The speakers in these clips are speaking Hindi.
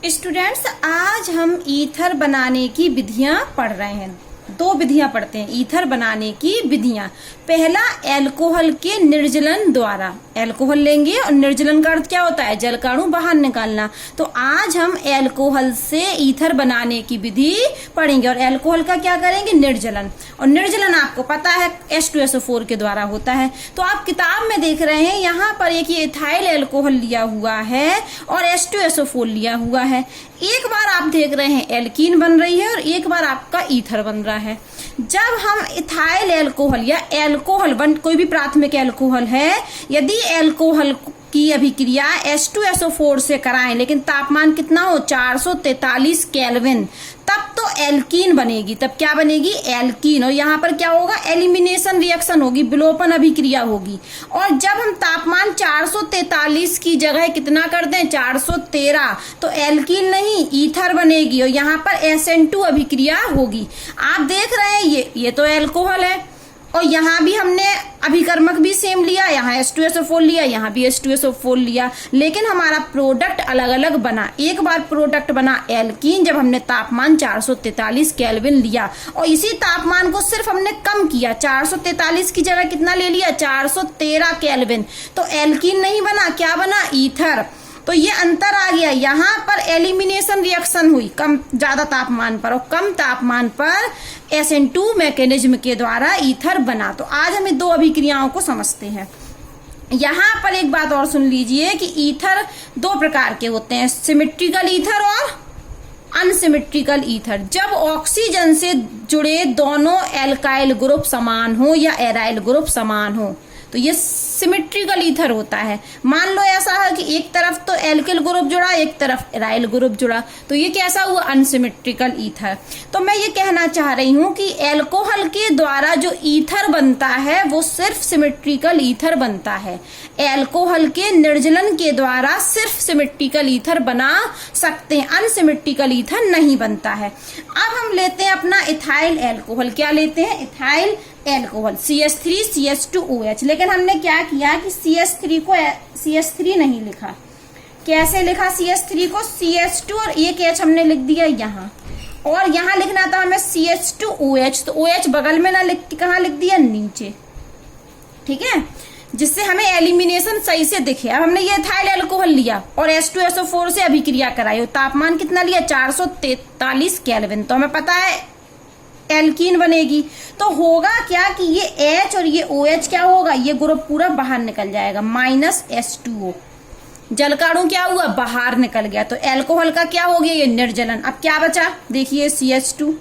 स्टूडेंट्स, आज हम ईथर बनाने की विधियां पढ़ रहे हैं। दो विधियां पढ़ते हैं ईथर बनाने की विधियां। पहला, एल्कोहल के निर्जलन द्वारा। एल्कोहल लेंगे और निर्जलन का अर्थ क्या होता है? जलकाणु बाहर निकालना। तो आज हम एल्कोहल से ईथर बनाने की विधि पढ़ेंगे और एल्कोहल का क्या करेंगे? निर्जलन। और निर्जलन आपको पता है H2SO4 के द्वारा होता है। तो आप किताब में देख रहे हैं, यहाँ पर एक ये इथाइल एल्कोहल लिया हुआ है और H2SO4 लिया हुआ है। एक बार आप देख रहे हैं एल्कीन बन रही है और एक बार आपका ईथर बन रहा है। जब हम इथाइल एल्कोहल या एल्कोहल कोई भी प्राथमिक एल्कोहल है, यदि एल्कोहल की अभिक्रिया H2SO4 से कराएं, लेकिन तापमान कितना हो? 443 केल्विन, तब तो एल्कीन बनेगी। तब क्या बनेगी? एल्कीन। और यहाँ पर क्या होगा? एलिमिनेशन रिएक्शन होगी, विलोपन अभिक्रिया होगी। और जब हम तापमान 443 की जगह कितना कर दें? 413, तो एल्कीन नहीं ईथर बनेगी और यहाँ पर SN2 अभिक्रिया होगी। आप देख रहे हैं ये तो एल्कोहल है और यहाँ भी हमने अभिकर्मक भी सेम लिया, यहाँ H2SO4 लिया, यहाँ भी H2SO4 लिया, लेकिन हमारा प्रोडक्ट अलग अलग बना। एक बार प्रोडक्ट बना एल्कीन जब हमने तापमान 443 केल्विन लिया और इसी तापमान को सिर्फ हमने कम किया, 443 की जगह कितना ले लिया? 413 केल्विन। तो एल्कीन नहीं बना, क्या बना? ईथर। तो ये अंतर आ गया। यहाँ पर एलिमिनेशन रिएक्शन हुई कम ज्यादा तापमान पर और कम तापमान पर SN2 मैकेनिज्म के द्वारा ईथर बना। तो आज हम दो अभिक्रियाओं को समझते हैं। यहाँ पर एक बात और सुन लीजिए कि ईथर दो प्रकार के होते हैं, सिमेट्रिकल ईथर और अनसिमेट्रिकल ईथर। जब ऑक्सीजन से जुड़े दोनों एल्काइल ग्रुप समान हो या एराइल ग्रुप समान हो तो ये सिमेट्रिकल ईथर होता है। मान लो ऐसा है कि एक तरफ तो एल्किल ग्रुप जुड़ा, एक तरफ एराइल ग्रुप जुड़ा, तो ये कैसा हुआ? Unsymmetrical ether. तो मैं ये कहना चाह रही हूं कि एल्कोहल के द्वारा जो ईथर बनता है वो सिर्फ सिमेट्रिकल ईथर बनता है। एल्कोहल के निर्जलन के द्वारा सिर्फ सिमेट्रिकल ईथर बना सकते हैं, अनसिमेट्रिकल ईथर नहीं बनता है। अब हम लेते हैं अपना इथाइल एल्कोहल। क्या लेते हैं? Ethyl alcohol CH3CH2OH। लेकिन हमने क्या किया कि CH3 को CH3 नहीं लिखा। कैसे लिखा CH3 को? CH2 और एक H हमने लिख दिया यहाँ, और यहाँ लिखना था हमें CH2OH, तो OH बगल में ना लिख के कहाँ लिख दिया? नीचे। ठीक है, जिससे हमें एलिमिनेशन सही से दिखे। अब हमने ये इथाइल एल्कोहल लिया और H2SO4 से अभिक्रिया कराई। तापमान कितना लिया? 443 केल्विन। तो हमें पता है एल्कीन बनेगी। तो होगा क्या कि ये H और ये OH क्या होगा? ये ग्रुप पूरा बाहर निकल जाएगा, -H2O। जलकाणु क्या हुआ? बाहर निकल गया। तो एल्कोहल का क्या हो गया? ये निर्जलन। अब क्या बचा? देखिए CH2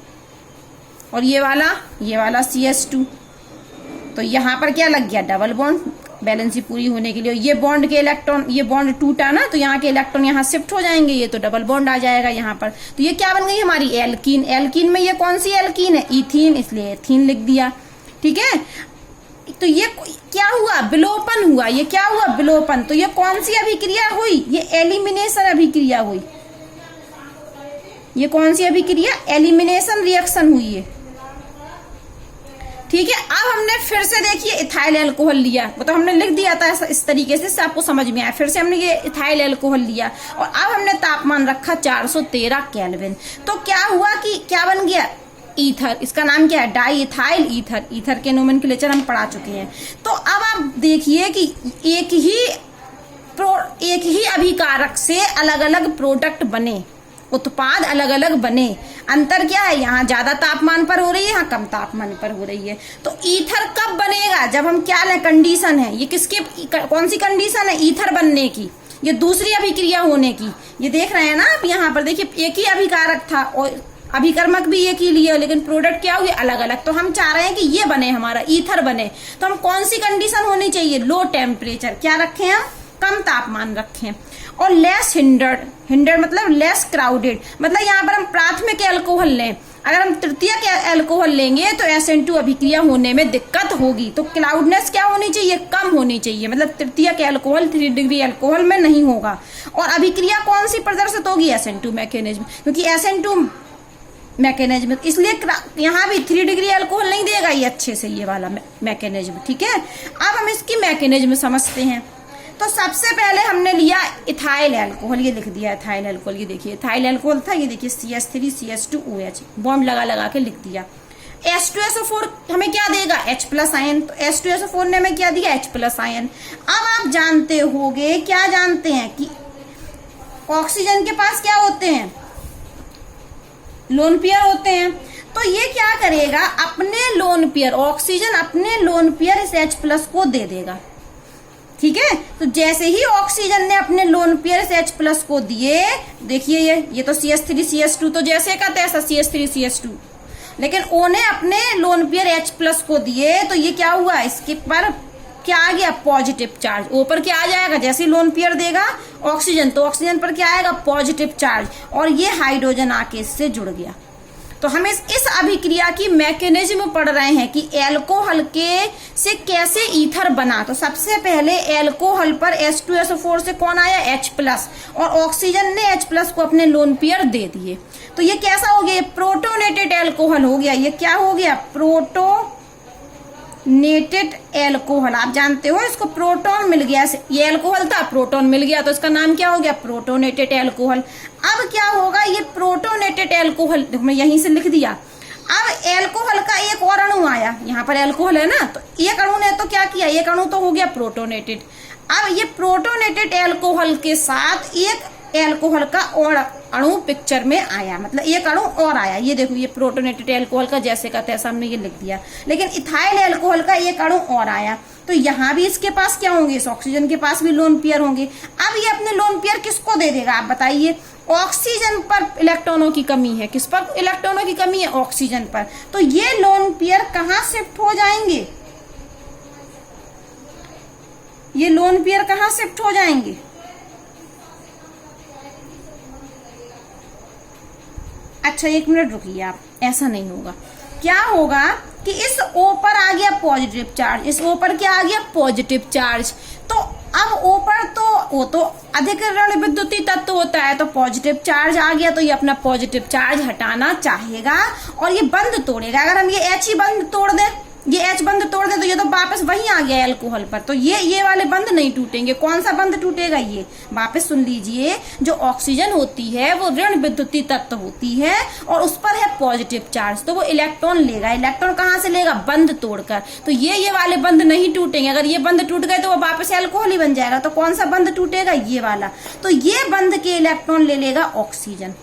और ये वाला CH2। तो यहाँ पर क्या लग गया? डबल बॉन्ड, बैलेंसी पूरी होने के लिए। ये बॉन्ड के इलेक्ट्रॉन, ये बॉन्ड टूटा ना, तो यहाँ के इलेक्ट्रॉन यहाँ शिफ्ट हो जाएंगे, ये तो डबल बॉन्ड आ जाएगा यहाँ पर। तो ये क्या बन गई? हमारी एल्कीन। एल्कीन में ये कौन सी एल्कीन है? इथीन, इसलिए एथीन लिख दिया। ठीक है, तो ये क्या हुआ? विलोपन हुआ। ये क्या हुआ? विलोपन। तो ये कौन सी अभिक्रिया हुई? ये एलिमिनेशन अभिक्रिया हुई। ये कौन सी अभिक्रिया? एलिमिनेशन रिएक्शन हुई है। ठीक है, अब हमने फिर से देखिए इथाइल एल्कोहल लिया, वो तो हमने लिख दिया था इस तरीके से आपको समझ में आया। फिर से हमने ये इथाइल एल्कोहल लिया और अब हमने तापमान रखा 413 केल्विन। तो क्या हुआ कि क्या बन गया? ईथर। इसका नाम क्या है? Di ethyl ether. ईथर के नोमेनक्लेचर हम पढ़ा चुके हैं। तो अब आप देखिए कि एक ही अभिकारक से अलग अलग प्रोडक्ट बने, उत्पाद अलग अलग बने। अंतर क्या है? यहाँ ज्यादा तापमान पर हो रही है, यहाँ कम तापमान पर हो रही है। तो ईथर कब बनेगा? जब हम क्या लें? कंडीशन है ये किसके, कौन सी कंडीशन है? ईथर बनने की, ये दूसरी अभिक्रिया होने की। ये देख रहे हैं ना आप, यहाँ पर देखिए एक ही अभिकारक था और अभिकर्मक भी एक ही लिए, लेकिन प्रोडक्ट क्या हुए? अलग अलग। तो हम चाह रहे हैं कि ये बने, हमारा ईथर बने। तो हम कौन सी कंडीशन होनी चाहिए? Low temperature. क्या रखें हम? कम तापमान रखें। और लेस हिंडर्ड मतलब लेस क्राउडेड। मतलब यहाँ पर हम प्राथमिक एल्कोहल लें, अगर हम तृतीयक एल्कोहल लेंगे तो SN2 अभिक्रिया होने में दिक्कत होगी। तो क्लाउडनेस क्या होनी चाहिए? कम होनी चाहिए। मतलब तृतीयक एल्कोहल 3 डिग्री एल्कोहल में नहीं होगा। और अभिक्रिया कौन सी प्रदर्शित होगी? SN2 मैकेनिज्म, क्योंकि SN2 मैकेनिज्म, इसलिए यहाँ भी 3 डिग्री एल्कोहल नहीं देगा ये अच्छे से, ये वाला मैकेनिज्म। ठीक है, अब हम इसकी मैकेनिज्म समझते हैं। तो सबसे पहले हमने लिया इथाइल अल्कोहल, ये लिख दिया इथाइल अल्कोहल, ये देखिए इथाइल अल्कोहल था, ये देखिए CH3 CH2OH बॉन्ड लगा लगा के लिख दिया। H2SO4 हमें क्या देगा, H+ आयन, तो H2SO4 ने हमें क्या दिया, H+ आयन। अब आप जानते होंगे, क्या जानते हैं कि ऑक्सीजन के पास क्या होते हैं, लोन पेयर होते हैं। तो ये क्या करेगा, अपने लोन पेयर, ऑक्सीजन अपने लोन पेयर इस H+ को दे देगा, ठीक है। तो जैसे ही ऑक्सीजन ने अपने लोन पेयर इस H+ को दिए, देखिए ये तो CH3 CH2 तो जैसे का तैसा CH3 CH2, लेकिन O ने अपने लोन पेयर H+ को दिए, तो ये क्या हुआ, इसके पर क्या आ गया, पॉजिटिव चार्ज। O पर क्या आ जाएगा, जैसे ही लोन पेयर देगा ऑक्सीजन, तो ऑक्सीजन पर क्या आएगा, पॉजिटिव चार्ज, और ये हाइड्रोजन आके इससे जुड़ गया। तो हम इस अभिक्रिया की मैकेनिज्म पढ़ रहे हैं कि एल्कोहल के से कैसे ईथर बना। तो सबसे पहले एल्कोहल पर H2SO4 से कौन आया, H+, और ऑक्सीजन ने H+ को अपने लोन पेयर दे दिए। तो ये कैसा हो गया, ये प्रोटोनेटेड एल्कोहल हो गया। ये क्या हो गया, प्रोटोनेटेड एल्कोहल। आप जानते हो इसको प्रोटॉन मिल गया, ये एल्कोहल था, प्रोटॉन मिल गया, तो इसका नाम क्या हो गया, प्रोटोनेटेड एल्कोहल। अब क्या होगा, ये प्रोटोनेटेड एल्कोहल, देखो मैं यहीं से लिख दिया। अब एल्कोहल का एक और अणु आया, यहाँ पर एल्कोहल है ना, तो एक अणु ने तो क्या किया, एक अणु तो हो गया प्रोटोनेटेड। अब ये प्रोटोनेटेड एल्कोहल के साथ एक एल्कोहल का और अणु पिक्चर में आया, मतलब एक अणु और आया। ये देखो, ये प्रोटोनेटेड एल्कोहल का जैसे का तैसा हमने ये लिख दिया, लेकिन इथाइल एल्कोहल का एक अणु और आया। तो यहाँ भी इसके पास क्या होंगे, इस ऑक्सीजन के पास भी लोन पेयर होंगे। अब ये अपने लोन पेयर किसको दे देगा, आप बताइए। ऑक्सीजन पर इलेक्ट्रॉनों की कमी है, किस पर इलेक्ट्रॉनों की कमी है, ऑक्सीजन पर। तो ये लोन पेयर कहाँ शिफ्ट हो जाएंगे, ये लोन पेयर कहाँ शिफ्ट हो जाएंगे, अच्छा एक मिनट रुकिए आप, ऐसा नहीं होगा। क्या होगा कि इस O पर आ गया पॉजिटिव चार्ज, इस O पर क्या आ गया, पॉजिटिव चार्ज। तो अब O पर तो वो तो अधिक ऋण विद्युतीय तत्व होता है, तो पॉजिटिव चार्ज आ गया, तो ये अपना पॉजिटिव चार्ज हटाना चाहेगा और ये बंद तोड़ेगा। अगर हम ये H ही बंद तोड़ दें, ये H बंद तोड़ दे, तो ये तो वापस वही आ गया एल्कोहल पर, तो ये वाले बंद नहीं टूटेंगे। कौन सा बंद टूटेगा, ये वापस सुन लीजिए। जो ऑक्सीजन होती है वो ऋण विद्युतीय तत्व होती है और उस पर है पॉजिटिव चार्ज, तो वो इलेक्ट्रॉन लेगा। इलेक्ट्रॉन कहाँ से लेगा, बंद तोड़कर। तो ये वाले बंद नहीं टूटेंगे। अगर ये बंद टूट गए तो वो वापस एल्कोहल ही बन जाएगा। तो कौन सा बंद टूटेगा, ये वाला। तो ये बंद के इलेक्ट्रॉन ले लेगा ऑक्सीजन,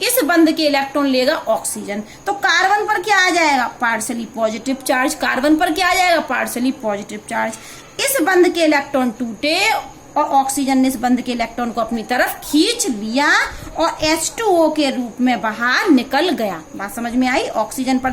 इस बंद के इलेक्ट्रॉन लेगा ऑक्सीजन। तो कार्बन पर क्या आ जाएगा, पार्शियली पॉजिटिव चार्ज। कार्बन पर क्या आ जाएगा, पार्शियली पॉजिटिव चार्ज। इस बंद के इलेक्ट्रॉन टूटे और ऑक्सीजन ने इस बंद के इलेक्ट्रॉन को अपनी तरफ खींच लिया और H2O के रूप में बाहर निकल गया। बात समझ में आई। ऑक्सीजन पर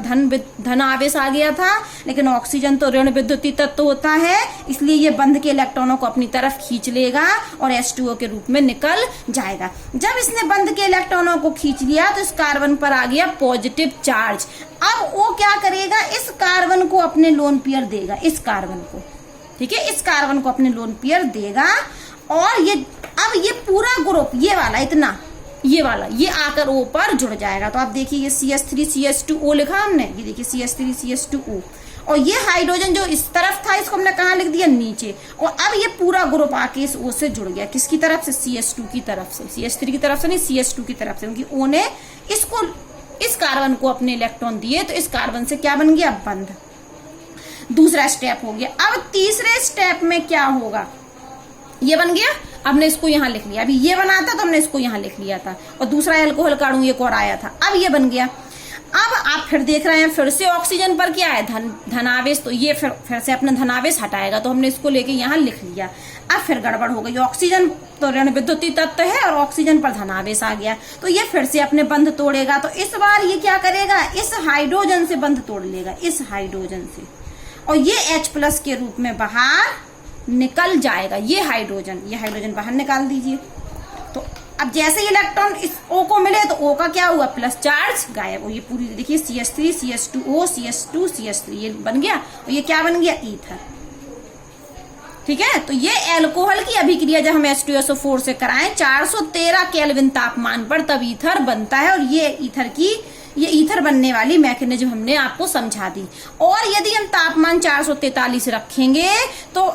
धन आवेश आ गया था, लेकिन ऑक्सीजन तो ऋण विद्युतीय तत्व होता है, इसलिए ये बंद के इलेक्ट्रॉनों को अपनी तरफ खींच लेगा और H2O के रूप में निकल जाएगा। जब इसने बंद के इलेक्ट्रॉनों को खींच लिया तो इस कार्बन पर आ गया पॉजिटिव चार्ज। अब वो क्या करेगा, इस कार्बन को अपने लोन पेयर देगा, इस कार्बन को, ठीक है, इस कार्बन को अपने लोन पेयर देगा। और ये अब ये पूरा ग्रुप, ये वाला इतना, ये वाला, ये आकर O पर जुड़ जाएगा। तो आप देखिए ये CH3 CH2O लिखा हमने, ये देखिए CH3 CH2O, और ये हाइड्रोजन जो इस तरफ था इसको हमने कहाँ लिख दिया, नीचे। और अब ये पूरा ग्रुप आके इस O से जुड़ गया, किसकी तरफ से, CH2 की तरफ से। CH3 की तरफ से नहीं, CH2 की तरफ से, क्योंकि O ने इसको, इस कार्बन को अपने इलेक्ट्रॉन दिए, तो इस कार्बन से क्या बन गया, बंध। दूसरा स्टेप हो गया। अब तीसरे स्टेप में क्या होगा, ये बन गया, हमने इसको यहाँ लिख लिया। अभी ये बना था तो हमने इसको यहाँ लिख लिया था, और दूसरा एल्कोहल का अणु एक और आया था, अब ये बन गया। अब आप फिर देख रहे हैं, फिर से ऑक्सीजन पर क्या है, धनावेश, तो ये फिर से अपना धनावेश हटाएगा, तो हमने इसको लेके यहाँ लिख लिया। अब फिर गड़बड़ हो गई, ऑक्सीजन तो ऋण विद्युतीय तत्व है और ऑक्सीजन पर धनावेश आ गया, तो ये फिर से अपने बंध तोड़ेगा। तो इस बार ये क्या करेगा, इस हाइड्रोजन से बंध तोड़ लेगा, इस हाइड्रोजन से, और ये H+ के रूप में बाहर निकल जाएगा। ये हाइड्रोजन बाहर निकाल दीजिए। तो अब जैसे इलेक्ट्रॉन इस O को मिले तो O का क्या हुआ, प्लस चार्ज गायब। और ये पूरी देखिए CH3 CH2O CH2 CH3 ये बन गया, और ये क्या बन गया, ईथर। ठीक है, तो ये एल्कोहल की अभिक्रिया जब हम H2SO4 से कराएं 413 केल्विन तापमान पर, तब ईथर बनता है। और ये ईथर बनने वाली मैकेनिज्म हमने आपको समझा दी। और यदि हम तापमान 443 रखेंगे तो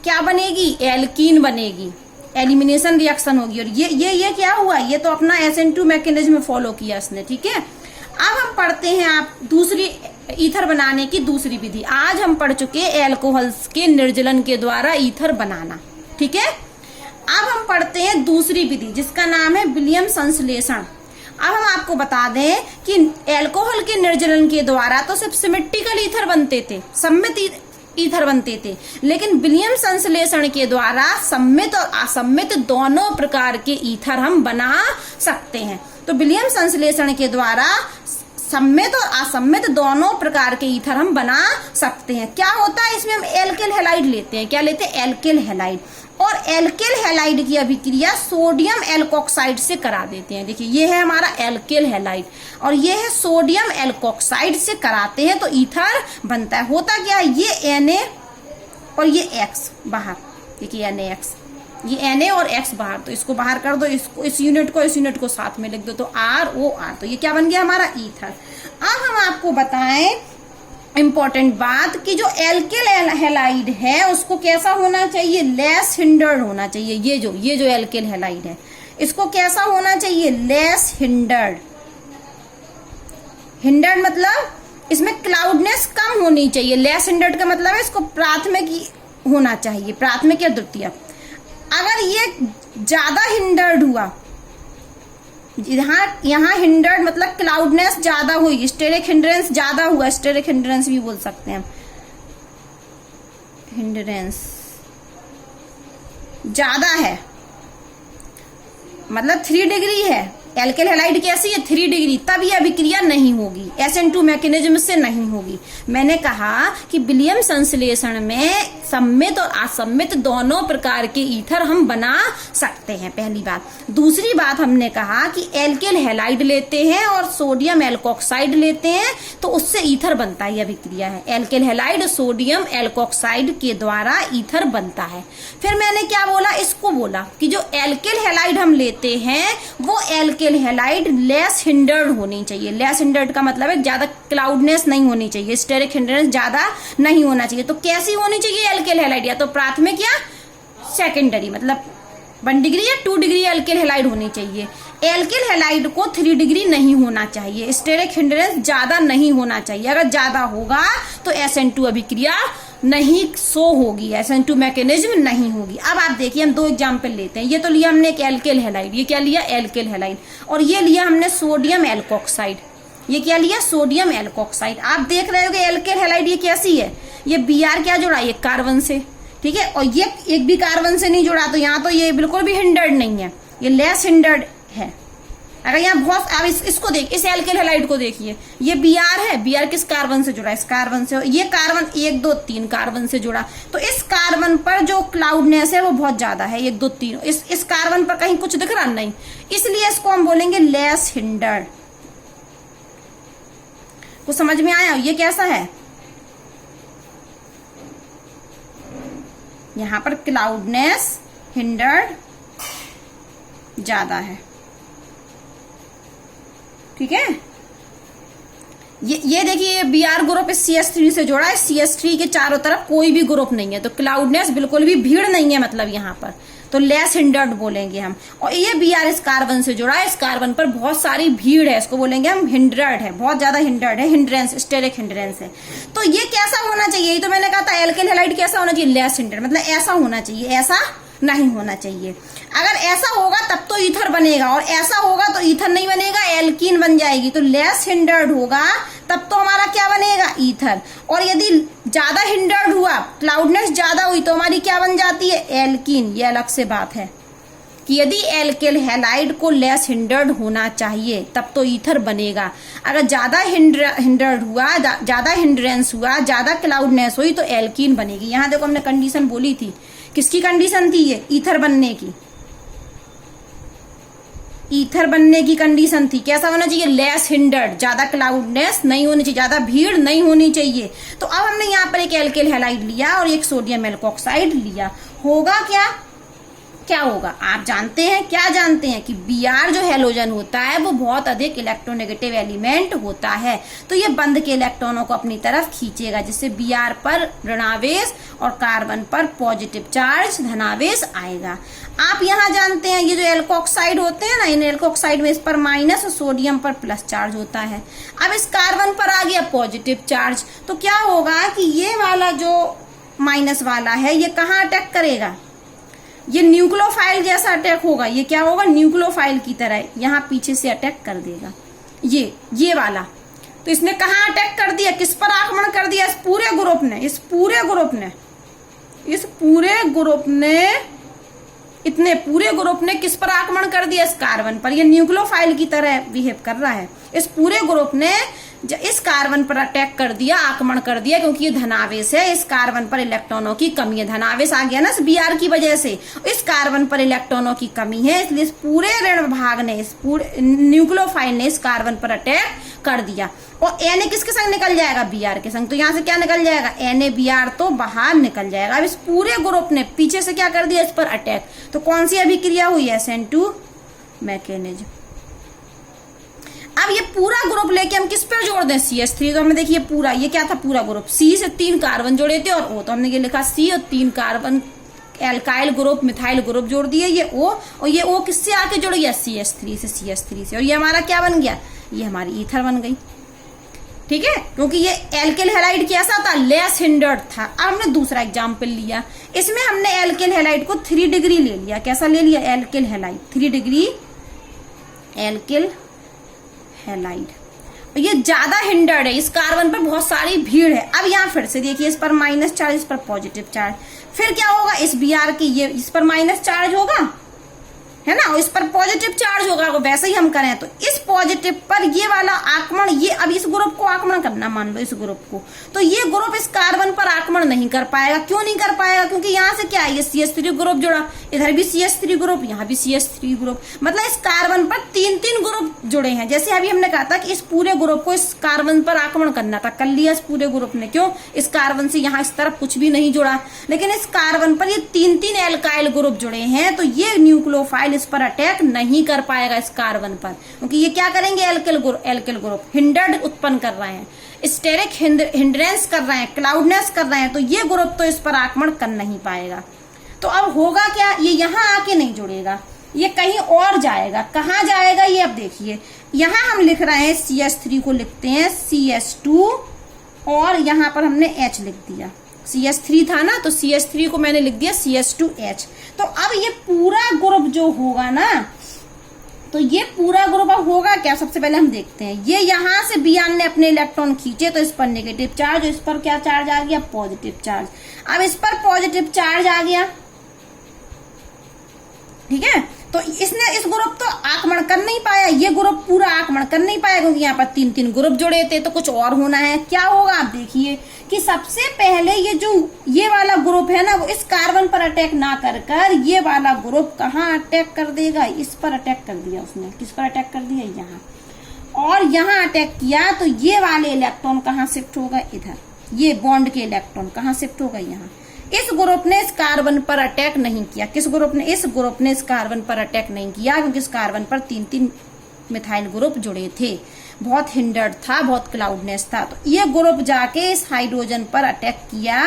क्या बनेगी, एल्कीन बनेगी, एलिमिनेशन रिएक्शन होगी। और ये क्या हुआ, ये तो अपना SN2 मैकेनिज्म फॉलो किया इसने, ठीक है। अब हम पढ़ते हैं आप दूसरी ईथर बनाने की दूसरी विधि। आज हम पढ़ चुके एल्कोहल्स के निर्जलन के द्वारा ईथर बनाना, ठीक है। अब हम पढ़ते हैं दूसरी विधि जिसका नाम है विलियम संश्लेषण। अब हम आपको बता दें कि एल्कोहल के निर्जलन के द्वारा तो सिर्फ सिमेट्रिकल ईथर बनते थे, सम्मित ईथर बनते थे, लेकिन विलियम संश्लेषण के द्वारा सम्मित और असम्मित दोनों प्रकार के ईथर हम बना सकते हैं। तो विलियम संश्लेषण के द्वारा सम्मित और असम्मित दोनों प्रकार के ईथर हम बना सकते हैं। क्या होता है इसमें, हम एल्किल हैलाइड लेते हैं। क्या लेते हैं, एल्किल हैलाइड। और एल्किल हैलाइड की अभिक्रिया सोडियम एल्कोक्साइड से करा देते हैं। देखिए ये है हमारा एल्किल हैलाइड और ये है सोडियम एल्कोक्साइड से कराते हैं तो ईथर बनता है। होता क्या है, ये Na और ये X बाहर, देखिए NaX, ये Na और X बाहर, तो इसको बाहर कर दो, इसको इस यूनिट को साथ में लिख दो, तो ROR, तो ये क्या बन गया हमारा ईथर। अब हम आपको बताएं इंपॉर्टेंट बात कि जो एल्किल हैलाइड है उसको कैसा होना चाहिए, लेस हिंडर्ड होना चाहिए। ये जो एल्किल हैलाइड है इसको कैसा होना चाहिए, लेस हिंडर्ड। हिंडर्ड मतलब इसमें क्लाउडनेस कम होनी चाहिए। लेस हिंडर्ड का मतलब है इसको प्राथमिक होना चाहिए, प्राथमिक या द्वितीय। अगर ये ज्यादा हिंडर्ड हुआ, यहाँ हिंडर्ड मतलब क्लाउडनेस ज्यादा हुई, स्टेरिक हिंड्रेंस ज्यादा हुआ, स्टेरिक हिंड्रेंस भी बोल सकते हैं, हिंड्रेंस ज्यादा है मतलब 3 डिग्री है, एल्किल हैलाइड कैसी है 3 डिग्री, तब यह अभिक्रिया नहीं होगी, SN2 मैकेनिज्म से नहीं होगी। मैंने कहा कि विलियम संश्लेषण में सम्मित और असम्मित दोनों प्रकार के ईथर हम बना सकते हैं, पहली बात। दूसरी बात हमने कहा कि एल्किल हैलाइड लेते हैं और सोडियम एल्कोक्साइड लेते हैं तो उससे ईथर बनता है, यह अभिक्रिया है, एल्किल हैलाइड सोडियम एल्कोक्साइड के द्वारा ईथर बनता है। फिर मैंने क्या बोला, इसको बोला कि जो एल्किल हैलाइड हम लेते हैं वो एल्किल हैलाइड लेस हिंडर्ड होनी चाहिए। लेस हिंडर्ड का मतलब है ज्यादा क्लाउडनेस नहीं होनी चाहिए, स्टेरिक हिंड्रेंस ज्यादा नहीं होना चाहिए। तो कैसी होनी चाहिए एल्किल हैलाइड, या तो प्राथमिक या सेकेंडरी, मतलब 1 डिग्री या 2 डिग्री एल्किल हैलाइड होनी चाहिए। एल्किल हैलाइड को 3 डिग्री नहीं होना चाहिए, स्टेरिक हिंड्रेंस ज्यादा नहीं होना चाहिए। अगर ज्यादा होगा तो SN2 अभिक्रिया नहीं शो होगी, SN2 मैकेनिज्म नहीं होगी। अब आप देखिए हम 2 एग्जाम्पल लेते हैं। ये तो लिया हमने एक एल्किल हैलाइड, ये क्या लिया एल्किल हैलाइड, और ये लिया हमने सोडियम एल्कोक्साइड, ये क्या लिया सोडियम एल्कोक्साइड। आप देख रहे हो कि एल्किल हैलाइड ये कैसी है, ये Br क्या जुड़ा है, ये कार्बन से, ठीक है, और ये एक भी कार्बन से नहीं जुड़ा, तो यहाँ तो ये बिल्कुल भी हिंडर्ड नहीं है, ये लेस हिंडर्ड है। अगर यहाँ बहुत, अब इसको देख, इस एल्किल हैलाइड को देखिए, ये Br है, Br किस कार्बन से जुड़ा है, इस कार्बन से, ये कार्बन 1 2 3 कार्बन से जुड़ा, तो इस कार्बन पर जो क्लाउडनेस है वो बहुत ज्यादा है, 1 2 3, इस कार्बन पर कहीं कुछ दिख रहा नहीं, इसलिए इसको हम बोलेंगे लेस हिंडर्ड। कुछ समझ में आया, ये कैसा है, यहां पर क्लाउडनेस हिंडर्ड ज्यादा है, ठीक है। ये देखिए Br ग्रुप इस CH3 से जोड़ा है, CH3 के चारों तरफ कोई भी ग्रुप नहीं है, तो क्लाउडनेस बिल्कुल भी भीड़ नहीं है, मतलब यहाँ पर तो लेस हिंडर्ड बोलेंगे हम। और ये Br इस कार्बन से जुड़ा है, इस कार्बन पर बहुत सारी भीड़ है, इसको बोलेंगे हम हिंडर्ड है, बहुत ज्यादा हिंडर्ड है, हिंड्रेंस, स्टेरिक हिंड्रेंस है। तो ये कैसा होना चाहिए, ये तो मैंने कहा था एल्किल हैलाइड कैसा होना चाहिए, लेस हिंडर्ड, मतलब ऐसा होना चाहिए, ऐसा नहीं होना चाहिए। अगर ऐसा होगा तब तो ईथर बनेगा, और ऐसा होगा तो ईथर नहीं बनेगा, एल्कीन बन जाएगी। तो लेस हिंडर्ड होगा तब तो हमारा क्या बनेगा, ईथर। और यदि ज्यादा हिंडर्ड हुआ, क्लाउडनेस ज्यादा हुई, तो हमारी क्या बन जाती है, एल्कीन। ये अलग से बात है कि यदि एल्किल हैलाइड को लेस हिंडर्ड होना चाहिए तब तो ईथर बनेगा। अगर ज्यादा हिंडर्ड हुआ, ज्यादा हिंड्रेंस हुआ, ज्यादा क्लाउडनेस हुई, तो एल्कीन बनेगी। यहाँ देखो हमने कंडीशन बोली थी, किसकी कंडीशन थी ये, ईथर बनने की, ईथर बनने की कंडीशन थी। कैसा होना चाहिए, लेस हिंडर्ड, ज्यादा क्लाउडनेस नहीं होनी चाहिए, ज्यादा भीड़ नहीं होनी चाहिए। तो अब हमने यहाँ पर एक एल्किल हैलाइड लिया और एक सोडियम एल्कोक्साइड लिया, होगा क्या, क्या होगा? आप जानते हैं, क्या जानते हैं कि Br जो हैलोजन होता है वो बहुत अधिक इलेक्ट्रोनेगेटिव एलिमेंट होता है, तो ये बंद के इलेक्ट्रॉनों को अपनी तरफ खींचेगा, जिससे Br पर ऋणावेश और कार्बन पर पॉजिटिव चार्ज धनावेश आएगा। आप यहाँ जानते हैं ये जो एल्कोक्साइड होते हैं ना, इन एल्कोक्साइड में इस पर माइनस और सोडियम पर प्लस चार्ज होता है। अब इस कार्बन पर आ गया पॉजिटिव चार्ज, तो क्या होगा कि ये वाला जो माइनस वाला है ये कहाँ अटैक करेगा? ये न्यूक्लियोफाइल जैसा अटैक होगा। ये क्या होगा? न्यूक्लियोफाइल की तरह यहाँ पीछे से अटैक कर देगा ये वाला। तो इसने कहाँ अटैक कर दिया? किस पर आक्रमण कर दिया? इस पूरे ग्रुप ने इतने पूरे ग्रुप ने किस पर आक्रमण कर दिया? इस कार्बन पर। ये न्यूक्लियोफाइल की तरह बिहेव कर रहा है। इस पूरे ग्रुप ने इस कार्बन पर अटैक कर दिया, आक्रमण कर दिया, क्योंकि ये धनावेश है। इस कार्बन पर इलेक्ट्रॉनों की कमी है, धनावेश आ गया ना इस Br की वजह से। इस कार्बन पर इलेक्ट्रॉनों की कमी है, इसलिए इस पूरे ऋण भाग ने, इस पूरे न्यूक्लियोफाइल ने इस कार्बन पर अटैक कर दिया। और Na किसके संग निकल जाएगा? Br के संग। तो यहाँ से क्या निकल जाएगा? Na Br तो बाहर निकल जाएगा। अब इस पूरे ग्रुप ने पीछे से क्या कर दिया? इस पर अटैक। तो कौन सी अभिक्रिया हुई? SN2 mechanism. अब ये पूरा ग्रुप लेके हम किस पर जोड़ दें? CH3। तो हमने देखिए पूरा, ये क्या था? पूरा ग्रुप C से 3 कार्बन जोड़े थे और O, तो हमने ये लिखा C और 3 carbon alkyl group, methyl group जोड़ दिए, ये O, और ये O किससे आके जुड़ गया? CH3 से। और ये हमारा क्या बन गया? ये हमारी ईथर बन गई। ठीक है, क्योंकि ये एल्किल हैलाइड कैसा था? लेस हिंडर्ड था। अब हमने दूसरा एग्जाम्पल लिया, इसमें हमने एल्किल हैलाइड को 3 डिग्री ले लिया। कैसा ले लिया? Alkyl halide 3 degree alkyl halide. ये ज्यादा हिंडर्ड है, इस कार्बन पर बहुत सारी भीड़ है। अब यहाँ फिर से देखिए, इस पर माइनस चार्ज, इस पर पॉजिटिव चार्ज। फिर क्या होगा? इस Br की ये इस पर माइनस चार्ज होगा, है ना, और इस पर पॉजिटिव चार्ज होगा। वैसे ही हम करें तो इस पॉजिटिव पर ये वाला आक्रमण, ये अब इस ग्रुप को आक्रमण करना, मान लो इस ग्रुप को, तो ये ग्रुप इस कार्बन पर आक्रमण नहीं कर पाएगा। क्यों नहीं कर पाएगा? क्योंकि यहाँ से क्या है? ये CH3 ग्रुप जुड़ा, इधर भी CH3 ग्रुप, यहाँ भी CH3 ग्रुप, मतलब इस कार्बन पर 3 ग्रुप जुड़े हैं। जैसे अभी हमने कहा था कि इस पूरे ग्रुप को इस कार्बन पर आक्रमण करना था, कर लिया इस पूरे ग्रुप ने। क्यों? इस कार्बन से यहाँ इस तरफ कुछ भी नहीं जुड़ा, लेकिन इस कार्बन पर ये 3 एल्काइल ग्रुप जुड़े हैं, तो ये न्यूक्लियोफाइल इस पर अटैक नहीं कर पाएगा इस कार्बन पर, क्योंकि ये क्या करेंगे? एल्किल ग्रुप हिंडर्ड उत्पन्न कर रहे हैं, स्टेरिक हिंड्रेंस कर रहे हैं, क्लाउडनेस कर रहे हैं, तो ये ग्रुप तो इस पर आक्रमण कर नहीं पाएगा। तो अब होगा क्या? ये यहाँ आके नहीं जुड़ेगा, ये कहीं और जाएगा। कहाँ जाएगा? ये अब देखिए, यहाँ हम लिख रहे हैं CH3 को लिखते हैं CH2, और यहाँ पर हमने H लिख दिया। CH3 था ना, तो CH3 को मैंने लिख दिया CH2H। तो अब ये पूरा ग्रुप जो होगा ना, तो ये पूरा ग्रुप अब होगा क्या? सबसे पहले हम देखते हैं, ये यहाँ से Br ने अपने इलेक्ट्रॉन खींचे, तो इस पर नेगेटिव चार्ज, इस पर क्या चार्ज आ गया? Positive charge. अब इस पर पॉजिटिव चार्ज आ गया, ठीक है, तो इसने इस ग्रुप तो आक्रमण कर नहीं पाया, ये ग्रुप पूरा आक्रमण कर नहीं पाया, क्योंकि यहाँ पर 3 ग्रुप जुड़े थे, तो कुछ और होना है। क्या होगा? आप देखिए कि सबसे पहले ये जो ये वाला ग्रुप है ना, वो इस कार्बन पर अटैक ना कर ये वाला ग्रुप कहाँ अटैक कर देगा? इस पर अटैक कर दिया उसने। किस पर अटैक कर दिया? यहाँ। और यहाँ अटैक किया, तो ये वाले इलेक्ट्रॉन कहाँ शिफ्ट होगा? इधर। ये बॉन्ड के इलेक्ट्रॉन कहाँ शिफ्ट होगा? यहाँ। इस ग्रुप ने इस कार्बन पर अटैक नहीं किया। किस ग्रुप ने? इस ग्रुप ने इस कार्बन पर अटैक नहीं किया, क्योंकि इस कार्बन पर 3 मिथाइल ग्रुप जुड़े थे, बहुत हिंडर्ड था, बहुत क्लाउडनेस था। तो ये ग्रुप जाके इस हाइड्रोजन पर अटैक किया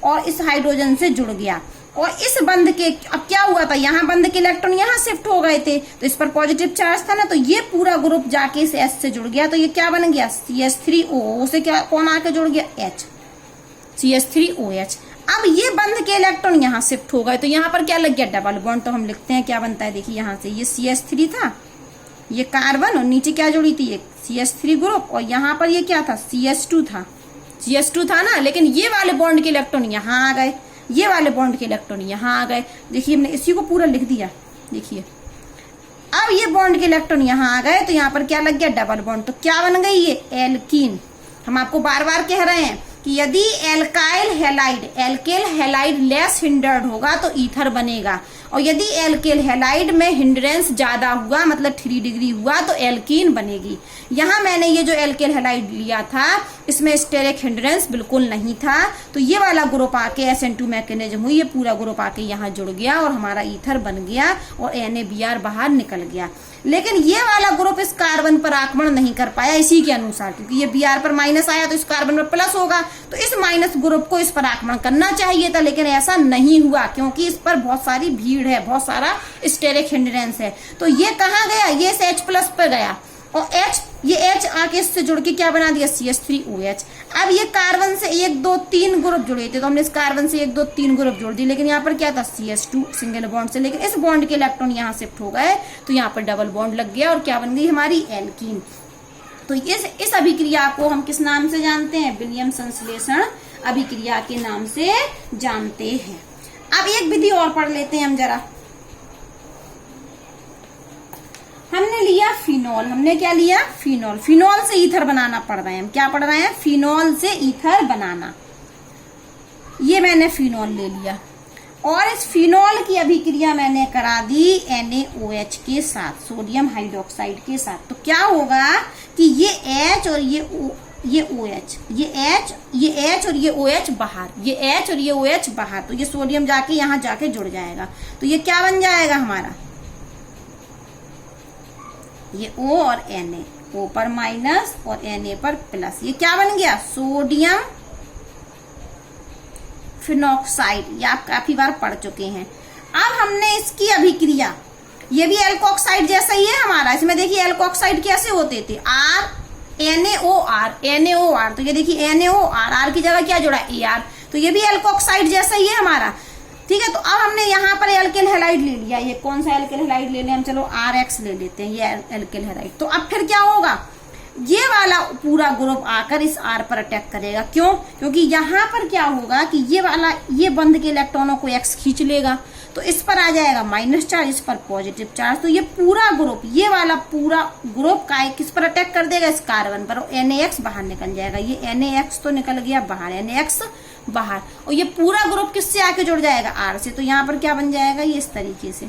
और इस हाइड्रोजन से जुड़ गया। और इस बंध के अब क्या हुआ था? यहाँ बंध के इलेक्ट्रॉन यहाँ शिफ्ट हो गए थे, तो इस पर पॉजिटिव चार्ज था ना, तो ये पूरा ग्रुप जाके इस H से जुड़ गया। तो ये क्या बन गया? CH3O से क्या कौन आके जुड़ गया? H, CH3OH। अब ये बंध के इलेक्ट्रॉन यहाँ शिफ्ट हो गए, तो यहाँ पर क्या लग गया? Double bond. तो हम लिखते हैं क्या बनता है, देखिए यहाँ से ये CH3 था, ये कार्बन, और नीचे क्या जुड़ी थी? एक CH3 ग्रुप, और यहाँ पर ये क्या था? CH2 था ना, लेकिन ये वाले बॉन्ड के इलेक्ट्रॉन यहाँ आ गए, ये वाले बॉन्ड के इलेक्ट्रॉन यहाँ आ गए। देखिए हमने इसी को पूरा लिख दिया। देखिए अब ये बॉन्ड के इलेक्ट्रॉन यहाँ आ गए, तो यहाँ पर क्या लग गया? Double bond. तो क्या बन गई? ये एल्कीन। हम आपको बार बार कह रहे हैं कि यदि एल्किल हैलाइड लेस हिंडर्ड होगा तो ईथर बनेगा, और यदि एल्केल हैलाइड में हिंड्रेंस ज्यादा हुआ, मतलब 3 डिग्री हुआ, तो एल्कीन बनेगी। यहाँ मैंने ये जो एल्केल हैलाइड लिया था इसमें स्टेरिक हिंड्रेंस बिल्कुल नहीं था, तो ये वाला ग्रुप आके SN2 मैकेनिज्म हुई, ये पूरा ग्रुप आके यहाँ जुड़ गया और हमारा ईथर बन गया और NaBr बाहर निकल गया। लेकिन ये वाला ग्रुप इस कार्बन पर आक्रमण नहीं कर पाया इसी के अनुसार, क्योंकि ये Br पर माइनस आया तो इस कार्बन पर प्लस होगा, तो इस माइनस ग्रुप को इस पर आक्रमण करना चाहिए था, लेकिन ऐसा नहीं हुआ क्योंकि इस पर बहुत सारी भीड़ है, बहुत सारा स्टेरिक हिंड्रेंस है। तो ये कहाँ गया, ये इस H+ पर गया और ये H आके इससे जुड़ के क्या बना दिया, CH3OH। अब ये कार्बन से 1 2 3 ग्रुप जुड़े थे तो हमने इस कार्बन से 1 2 3 ग्रुप जोड़ दिए, लेकिन यहाँ पर क्या था, CH2 सिंगल बॉन्ड से, लेकिन इस बॉन्ड के इलेक्ट्रॉन यहाँ शिफ्ट हो गए तो यहाँ पर डबल बॉन्ड लग गया और क्या बन गई हमारी एल्कीन। तो इस अभिक्रिया को हम किस नाम से जानते हैं, विलियम संश्लेषण अभिक्रिया के नाम से जानते हैं। अब एक विधि और पढ़ लेते हैं हम जरा। हमने लिया फिनॉल, हमने क्या लिया, फिनॉल। फिनॉल से ईथर बनाना पढ़ रहे हैं हम, क्या पढ़ रहे हैं, फिनॉल से ईथर बनाना। ये मैंने फिनॉल ले लिया और इस फिनॉल की अभिक्रिया मैंने करा दी NaOH के साथ, सोडियम हाइड्रोक्साइड के साथ। तो क्या होगा कि ये H और ये OH, ये H और ये OH बाहर, ये H और ये OH बाहर, तो ये सोडियम जाके यहाँ जाके जुड़ जाएगा, तो ये क्या बन जाएगा हमारा, ये O और Na, O पर माइनस और Na पर प्लस, ये क्या बन गया, सोडियम फिनॉक्साइड। ये आप काफी बार पढ़ चुके हैं। अब हमने इसकी अभिक्रिया, ये भी एल्कोक्साइड जैसा ही है हमारा, इसमें देखिए एल्कोक्साइड कैसे होते थे, NaOR, तो ये देखिए NaOR, R की जगह क्या जुड़ा, Ar, तो ये भी एल्कोक्साइड जैसा ही है हमारा, ठीक है। तो अब हमने यहाँ पर एल्केल हैलाइड ले लिया, ये कौन सा एल्केल हैलाइड ले लें हम, चलो RX ले लेते हैं, ये एल्केल हैलाइड। तो अब फिर क्या होगा, ये वाला पूरा ग्रुप आकर इस R पर अटैक करेगा, क्यों, क्योंकि यहाँ पर क्या होगा कि ये वाला, ये बंद के इलेक्ट्रॉनों को X खींच लेगा, तो इस पर आ जाएगा माइनस चार्ज, इस पर पॉजिटिव चार्ज, तो ये पूरा ग्रुप, ये वाला पूरा ग्रुप का किस पर अटैक कर देगा, इस कार्बन पर, और NaX बाहर निकल जाएगा, ये NaX तो निकल गया बाहर, NaX बाहर, और ये पूरा ग्रुप किससे आके जुड़ जाएगा, R से। तो यहाँ पर क्या बन जाएगा, ये इस तरीके से।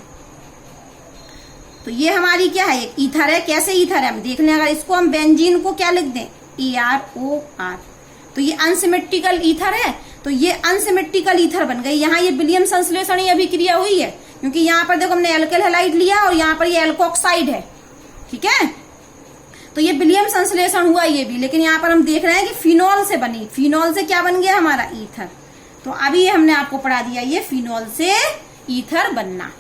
तो ये हमारी क्या है, एक ईथर है। कैसे ईथर है हम देख लें, अगर इसको हम बेंजीन को क्या लिख दें, ErOR, तो ये अनसिमेट्रिकल ईथर है, तो ये अनसिमेट्रिकल ईथर बन गई। यहाँ ये विलियम संश्लेषण अभिक्रिया हुई है, क्योंकि यहाँ पर देखो हमने एल्केल हैलाइड लिया और यहाँ पर ये एल्कोक्साइड है, ठीक है, तो ये विलियम संश्लेषण हुआ ये भी, लेकिन यहाँ पर हम देख रहे हैं कि फिनॉल से बनी, फिनॉल से क्या बन गया हमारा, ईथर। तो अभी हमने आपको पढ़ा दिया ये फिनॉल से ईथर बनना।